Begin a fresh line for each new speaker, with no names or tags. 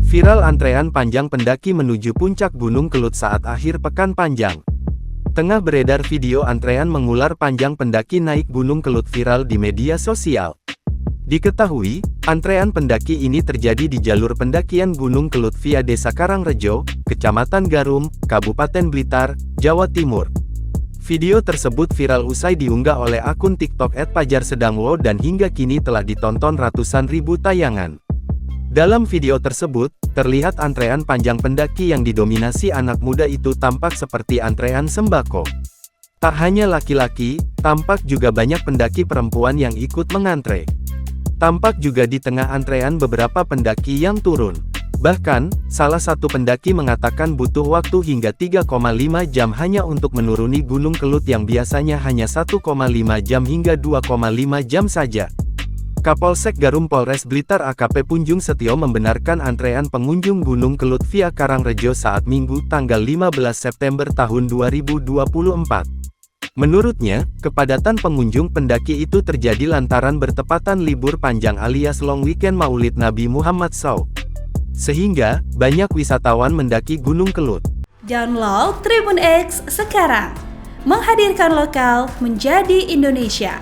Viral antrean panjang pendaki menuju puncak Gunung Kelut saat akhir pekan panjang. Tengah beredar video antrean mengular panjang pendaki naik Gunung Kelut viral di media sosial. Diketahui, antrean pendaki ini terjadi di jalur pendakian Gunung Kelut via Desa Karangrejo, Kecamatan Garum, Kabupaten Blitar, Jawa Timur. Video tersebut viral usai diunggah oleh akun TikTok @pajarsedangwo dan hingga kini telah ditonton ratusan ribu tayangan. Dalam video tersebut, terlihat antrean panjang pendaki yang didominasi anak muda itu tampak seperti antrean sembako. Tak hanya laki-laki, tampak juga banyak pendaki perempuan yang ikut mengantre. Tampak juga di tengah antrean beberapa pendaki yang turun. Bahkan, salah satu pendaki mengatakan butuh waktu hingga 3,5 jam hanya untuk menuruni Gunung Kelut yang biasanya hanya 1,5 jam hingga 2,5 jam saja. Kapolsek Garum Polres Blitar AKP Punjung Setio membenarkan antrean pengunjung Gunung Kelut via Karangrejo saat Minggu tanggal 15 September tahun 2024. Menurutnya, kepadatan pengunjung pendaki itu terjadi lantaran bertepatan libur panjang alias long weekend Maulid Nabi Muhammad SAW. Sehingga, banyak wisatawan mendaki Gunung Kelut.
Download Tribun X sekarang, menghadirkan lokal menjadi Indonesia.